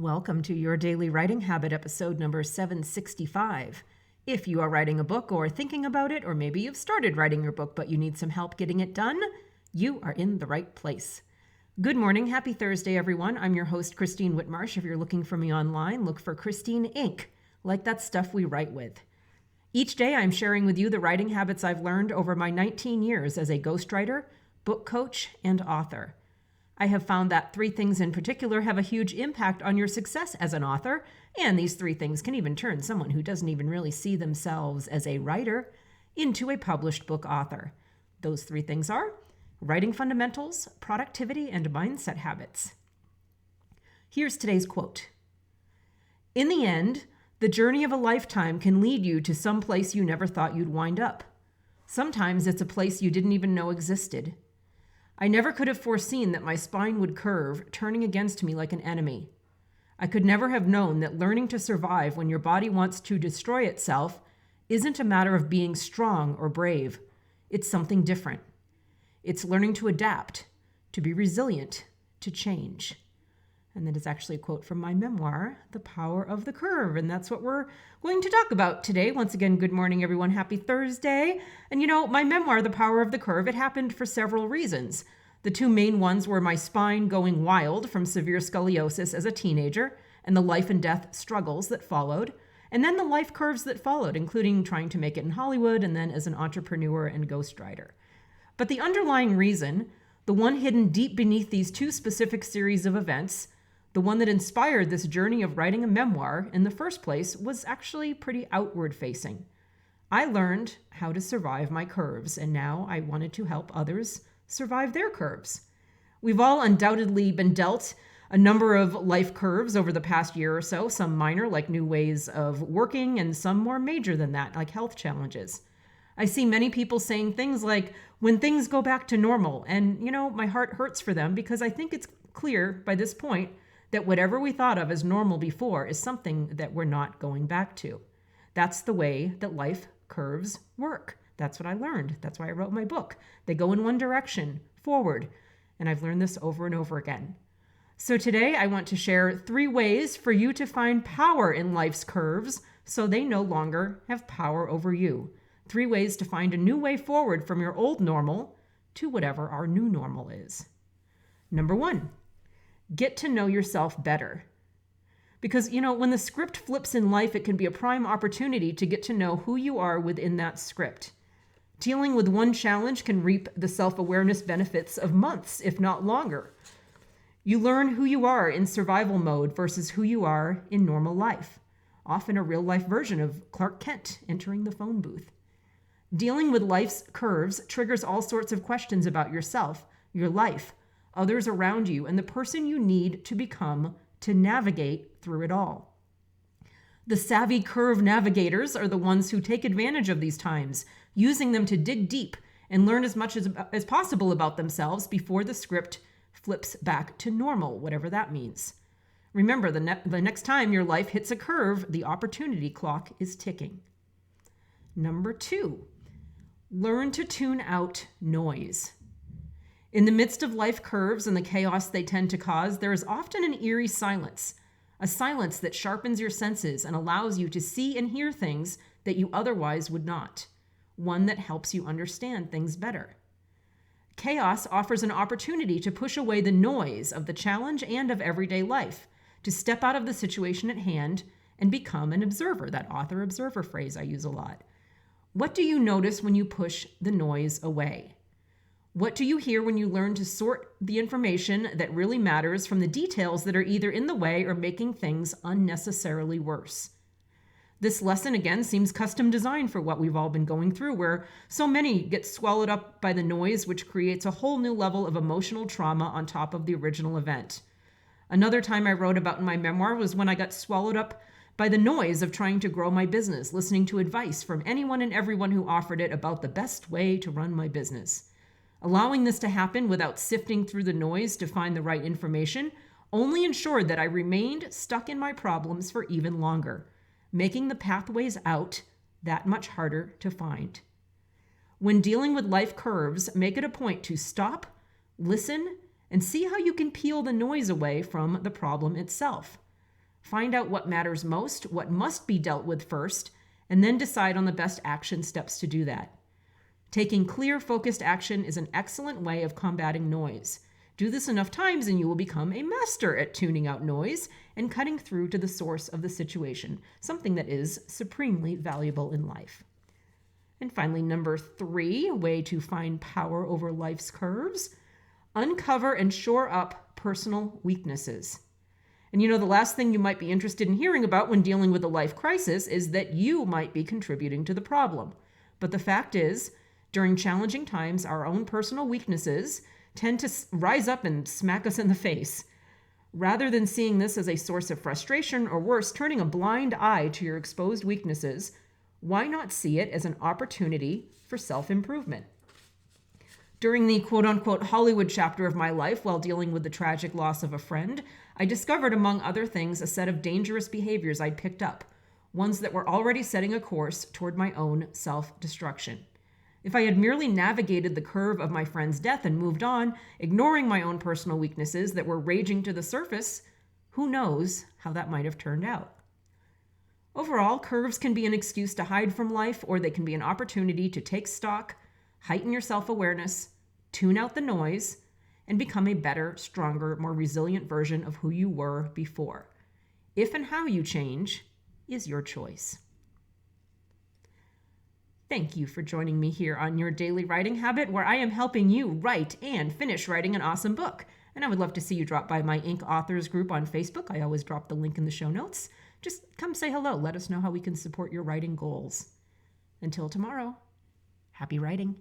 Welcome to your Daily Writing Habit, episode number 765. If you are writing a book or thinking about it, or maybe you've started writing your book but you need some help getting it done, you are in the right place. Good morning. Happy Thursday, everyone. I'm your host, Christine Whitmarsh. If you're looking for me online, look for Christine Inc., like that stuff we write with. Each day, I'm sharing with you the writing habits I've learned over my 19 years as a ghostwriter, book coach, and author. I have found that three things in particular have a huge impact on your success as an author, and these three things can even turn someone who doesn't even really see themselves as a writer into a published book author. Those three things are writing fundamentals, productivity, and mindset habits. Here's today's quote. In the end, the journey of a lifetime can lead you to some place you never thought you'd wind up. Sometimes it's a place you didn't even know existed. I never could have foreseen that my spine would curve, turning against me like an enemy. I could never have known that learning to survive when your body wants to destroy itself isn't a matter of being strong or brave. It's something different. It's learning to adapt, to be resilient, to change. And that is actually a quote from my memoir, The Power of the Curve. And that's what we're going to talk about today. Once again, good morning, everyone. Happy Thursday. And my memoir, The Power of the Curve, it happened for several reasons. The two main ones were my spine going wild from severe scoliosis as a teenager and the life and death struggles that followed. And then the life curves that followed, including trying to make it in Hollywood and then as an entrepreneur and ghostwriter. But the underlying reason, the one hidden deep beneath these two specific series of events, the one that inspired this journey of writing a memoir in the first place, was actually pretty outward-facing. I learned how to survive my curves, and now I wanted to help others survive their curves. We've all undoubtedly been dealt a number of life curves over the past year or so, some minor, like new ways of working, and some more major than that, like health challenges. I see many people saying things like, when things go back to normal, and my heart hurts for them because I think it's clear by this point that whatever we thought of as normal before is something that we're not going back to. That's the way that life curves work. That's what I learned. That's why I wrote my book. They go in one direction, forward. And I've learned this over and over again. So today I want to share 3 ways for you to find power in life's curves so they no longer have power over you. 3 ways to find a new way forward from your old normal to whatever our new normal is. Number 1. Get to know yourself better. Because, when the script flips in life, it can be a prime opportunity to get to know who you are within that script. Dealing with one challenge can reap the self-awareness benefits of months, if not longer. You learn who you are in survival mode versus who you are in normal life, often a real-life version of Clark Kent entering the phone booth. Dealing with life's curves triggers all sorts of questions about yourself, your life, others around you, and the person you need to become to navigate through it all. The savvy curve navigators are the ones who take advantage of these times, using them to dig deep and learn as much as possible about themselves before the script flips back to normal, whatever that means. Remember, the next time your life hits a curve, the opportunity clock is ticking. Number 2, learn to tune out noise. In the midst of life curves and the chaos they tend to cause, there is often an eerie silence, a silence that sharpens your senses and allows you to see and hear things that you otherwise would not, one that helps you understand things better. Chaos offers an opportunity to push away the noise of the challenge and of everyday life, to step out of the situation at hand and become an observer, that author-observer phrase I use a lot. What do you notice when you push the noise away? What do you hear when you learn to sort the information that really matters from the details that are either in the way or making things unnecessarily worse? This lesson, again, seems custom designed for what we've all been going through, where so many get swallowed up by the noise, which creates a whole new level of emotional trauma on top of the original event. Another time I wrote about in my memoir was when I got swallowed up by the noise of trying to grow my business, listening to advice from anyone and everyone who offered it about the best way to run my business. Allowing this to happen without sifting through the noise to find the right information only ensured that I remained stuck in my problems for even longer, making the pathways out that much harder to find. When dealing with life curves, make it a point to stop, listen, and see how you can peel the noise away from the problem itself. Find out what matters most, what must be dealt with first, and then decide on the best action steps to do that. Taking clear, focused action is an excellent way of combating noise. Do this enough times and you will become a master at tuning out noise and cutting through to the source of the situation, something that is supremely valuable in life. And finally, number 3, way to find power over life's curves: uncover and shore up personal weaknesses. And the last thing you might be interested in hearing about when dealing with a life crisis is that you might be contributing to the problem. But the fact is, during challenging times, our own personal weaknesses tend to rise up and smack us in the face. Rather than seeing this as a source of frustration, or worse, turning a blind eye to your exposed weaknesses, why not see it as an opportunity for self-improvement? During the quote-unquote Hollywood chapter of my life, while dealing with the tragic loss of a friend, I discovered, among other things, a set of dangerous behaviors I'd picked up, ones that were already setting a course toward my own self-destruction. If I had merely navigated the curve of my friend's death and moved on, ignoring my own personal weaknesses that were raging to the surface, who knows how that might have turned out. Overall, curves can be an excuse to hide from life, or they can be an opportunity to take stock, heighten your self-awareness, tune out the noise, and become a better, stronger, more resilient version of who you were before. If and how you change is your choice. Thank you for joining me here on Your Daily Writing Habit, where I am helping you write and finish writing an awesome book. And I would love to see you drop by my Inc. Authors group on Facebook. I always drop the link in the show notes. Just come say hello. Let us know how we can support your writing goals. Until tomorrow, happy writing.